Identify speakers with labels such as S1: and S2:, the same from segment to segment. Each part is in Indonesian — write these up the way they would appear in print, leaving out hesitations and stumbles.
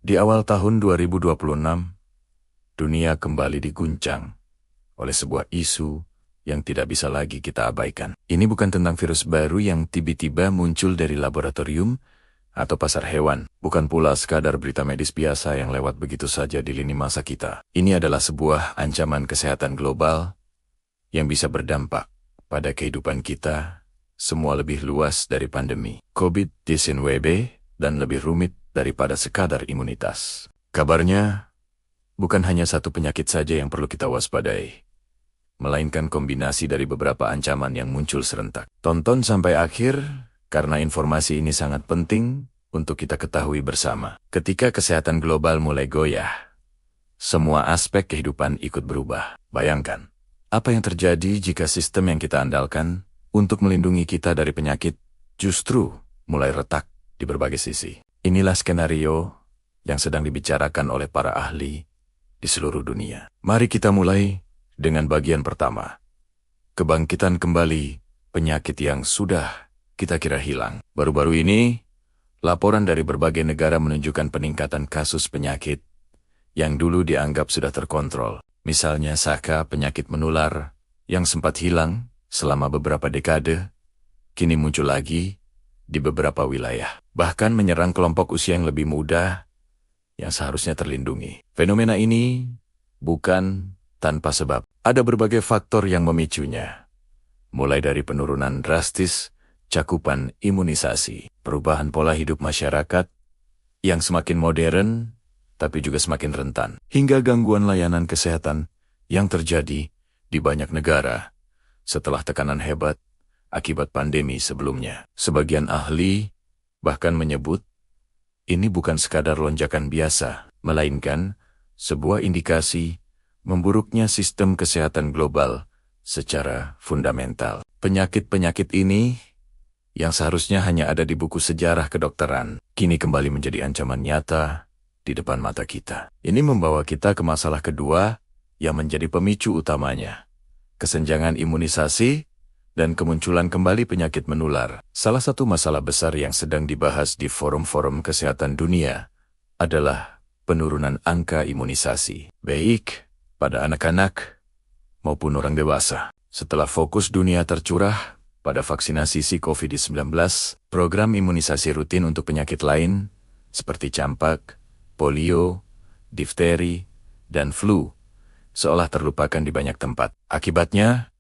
S1: Di awal tahun 2026, dunia kembali diguncang oleh sebuah isu yang tidak bisa lagi kita abaikan. Ini bukan tentang virus baru yang tiba-tiba muncul dari laboratorium atau pasar hewan. Bukan pula sekadar berita medis biasa yang lewat begitu saja di lini masa kita. Ini adalah sebuah ancaman kesehatan global yang bisa berdampak pada kehidupan kita semua lebih luas dari pandemi COVID-19 dan lebih rumit daripada sekadar imunitas. Kabarnya, bukan hanya satu penyakit saja yang perlu kita waspadai, melainkan kombinasi dari beberapa ancaman yang muncul serentak. Tonton sampai akhir, karena informasi ini sangat penting untuk kita ketahui bersama. Ketika kesehatan global mulai goyah, semua aspek kehidupan ikut berubah. Bayangkan, apa yang terjadi jika sistem yang kita andalkan untuk melindungi kita dari penyakit justru mulai retak di berbagai sisi. Inilah skenario yang sedang dibicarakan oleh para ahli di seluruh dunia. Mari kita mulai dengan bagian pertama. Kebangkitan kembali penyakit yang sudah kita kira hilang. Baru-baru ini, laporan dari berbagai negara menunjukkan peningkatan kasus penyakit yang dulu dianggap sudah terkontrol. Misalnya SARS, penyakit menular yang sempat hilang selama beberapa dekade, kini muncul lagi di beberapa wilayah. Bahkan menyerang kelompok usia yang lebih muda yang seharusnya terlindungi. Fenomena ini bukan tanpa sebab. Ada berbagai faktor yang memicunya. Mulai dari penurunan drastis cakupan imunisasi, perubahan pola hidup masyarakat yang semakin modern tapi juga semakin rentan, hingga gangguan layanan kesehatan yang terjadi di banyak negara setelah tekanan hebat akibat pandemi sebelumnya. Sebagian ahli bahkan menyebut ini bukan sekadar lonjakan biasa, melainkan sebuah indikasi memburuknya sistem kesehatan global secara fundamental. Penyakit-penyakit ini yang seharusnya hanya ada di buku sejarah kedokteran, kini kembali menjadi ancaman nyata di depan mata kita. Ini membawa kita ke masalah kedua yang menjadi pemicu utamanya, kesenjangan imunisasi dan kemunculan kembali penyakit menular. Salah satu masalah besar yang sedang dibahas di forum-forum kesehatan dunia adalah penurunan angka imunisasi, baik pada anak-anak maupun orang dewasa. Setelah fokus dunia tercurah pada vaksinasi si COVID-19, program imunisasi rutin untuk penyakit lain seperti campak, polio, difteri, dan flu seolah terlupakan di banyak tempat. Akibatnya,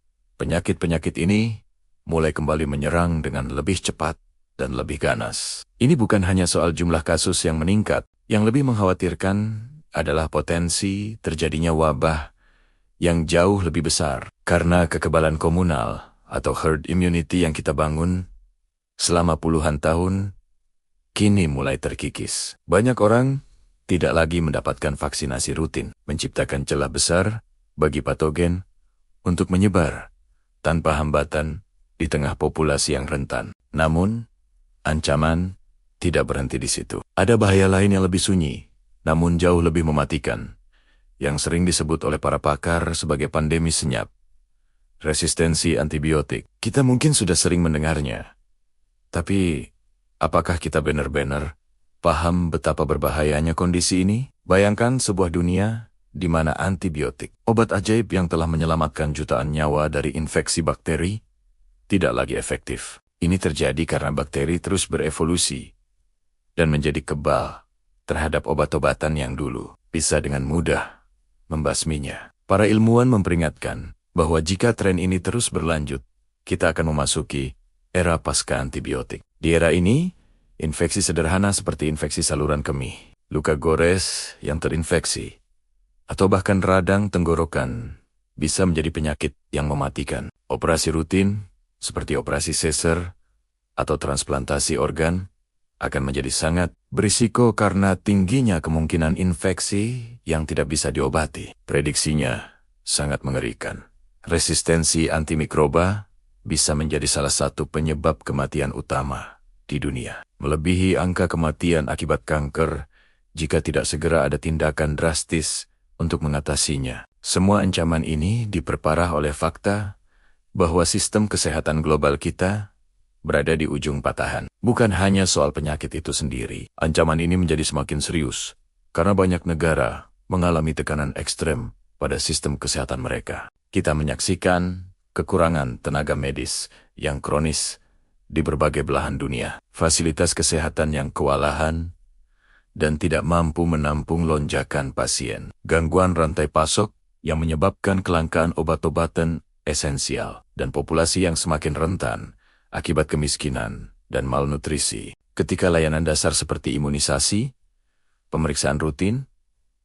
S1: penyakit-penyakit ini mulai kembali menyerang dengan lebih cepat dan lebih ganas. Ini bukan hanya soal jumlah kasus yang meningkat, yang lebih mengkhawatirkan adalah potensi terjadinya wabah yang jauh lebih besar karena kekebalan komunal atau herd immunity yang kita bangun selama puluhan tahun kini mulai terkikis. Banyak orang tidak lagi mendapatkan vaksinasi rutin, menciptakan celah besar bagi patogen untuk menyebar tanpa hambatan di tengah populasi yang rentan. Namun, ancaman tidak berhenti di situ. Ada bahaya lain yang lebih sunyi, namun jauh lebih mematikan, yang sering disebut oleh para pakar sebagai pandemi senyap. Resistensi antibiotik. Kita mungkin sudah sering mendengarnya. Tapi, apakah kita benar-benar paham betapa berbahayanya kondisi ini? Bayangkan sebuah dunia di mana antibiotik, obat ajaib yang telah menyelamatkan jutaan nyawa dari infeksi bakteri, tidak lagi efektif. Ini terjadi karena bakteri terus berevolusi dan menjadi kebal terhadap obat-obatan yang dulu bisa dengan mudah membasminya. Para ilmuwan memperingatkan bahwa jika tren ini terus berlanjut, kita akan memasuki era pasca antibiotik. Di era ini, infeksi sederhana seperti infeksi saluran kemih, luka gores yang terinfeksi, atau bahkan radang tenggorokan bisa menjadi penyakit yang mematikan. Operasi rutin seperti operasi sesar atau transplantasi organ akan menjadi sangat berisiko karena tingginya kemungkinan infeksi yang tidak bisa diobati. Prediksinya sangat mengerikan. Resistensi antimikroba bisa menjadi salah satu penyebab kematian utama di dunia, melebihi angka kematian akibat kanker jika tidak segera ada tindakan drastis untuk mengatasinya. Semua ancaman ini diperparah oleh fakta bahwa sistem kesehatan global kita berada di ujung patahan. Bukan hanya soal penyakit itu sendiri. Ancaman ini menjadi semakin serius karena banyak negara mengalami tekanan ekstrem pada sistem kesehatan mereka. Kita menyaksikan kekurangan tenaga medis yang kronis di berbagai belahan dunia, fasilitas kesehatan yang kewalahan dan tidak mampu menampung lonjakan pasien, gangguan rantai pasok yang menyebabkan kelangkaan obat-obatan esensial, dan populasi yang semakin rentan akibat kemiskinan dan malnutrisi. Ketika layanan dasar seperti imunisasi, pemeriksaan rutin,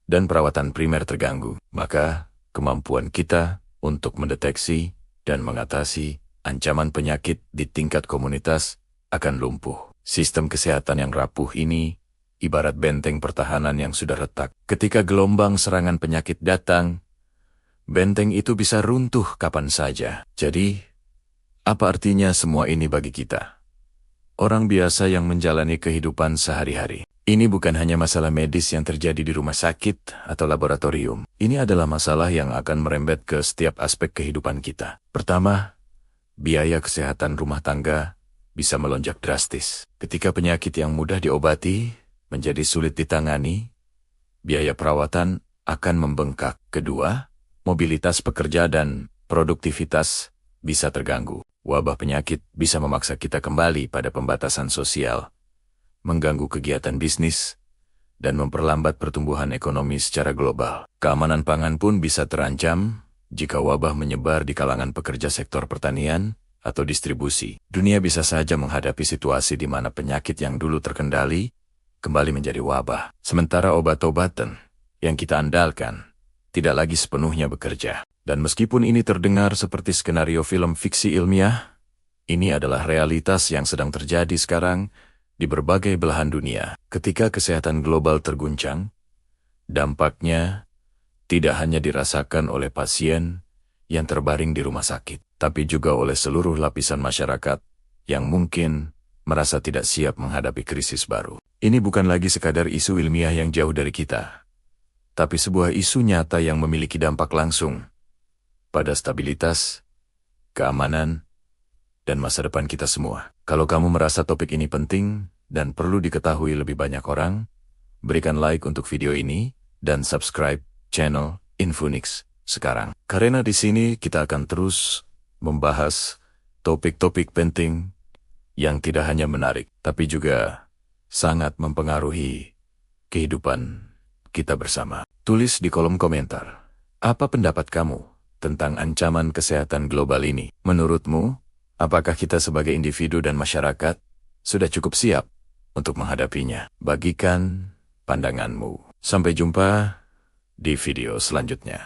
S1: dan perawatan primer terganggu, maka kemampuan kita untuk mendeteksi dan mengatasi ancaman penyakit di tingkat komunitas akan lumpuh. Sistem kesehatan yang rapuh ini ibarat benteng pertahanan yang sudah retak. Ketika gelombang serangan penyakit datang, benteng itu bisa runtuh kapan saja. Jadi, apa artinya semua ini bagi kita? Orang biasa yang menjalani kehidupan sehari-hari. Ini bukan hanya masalah medis yang terjadi di rumah sakit atau laboratorium. Ini adalah masalah yang akan merembet ke setiap aspek kehidupan kita. Pertama, biaya kesehatan rumah tangga bisa melonjak drastis. Ketika penyakit yang mudah diobati menjadi sulit ditangani, biaya perawatan akan membengkak. Kedua, mobilitas pekerja dan produktivitas bisa terganggu. Wabah penyakit bisa memaksa kita kembali pada pembatasan sosial, mengganggu kegiatan bisnis, dan memperlambat pertumbuhan ekonomi secara global. Keamanan pangan pun bisa terancam jika wabah menyebar di kalangan pekerja sektor pertanian atau distribusi. Dunia bisa saja menghadapi situasi di mana penyakit yang dulu terkendali kembali menjadi wabah, sementara obat-obatan yang kita andalkan tidak lagi sepenuhnya bekerja. Dan meskipun ini terdengar seperti skenario film fiksi ilmiah, ini adalah realitas yang sedang terjadi sekarang di berbagai belahan dunia. Ketika kesehatan global terguncang, dampaknya tidak hanya dirasakan oleh pasien yang terbaring di rumah sakit, tapi juga oleh seluruh lapisan masyarakat yang mungkin merasa tidak siap menghadapi krisis baru. Ini bukan lagi sekadar isu ilmiah yang jauh dari kita, tapi sebuah isu nyata yang memiliki dampak langsung pada stabilitas, keamanan, dan masa depan kita semua. Kalau kamu merasa topik ini penting dan perlu diketahui lebih banyak orang, berikan like untuk video ini dan subscribe channel Infonix sekarang. Karena di sini kita akan terus membahas topik-topik penting yang tidak hanya menarik, tapi juga sangat mempengaruhi kehidupan kita bersama. Tulis di kolom komentar, apa pendapat kamu tentang ancaman kesehatan global ini? Menurutmu, apakah kita sebagai individu dan masyarakat sudah cukup siap untuk menghadapinya? Bagikan pandanganmu. Sampai jumpa di video selanjutnya.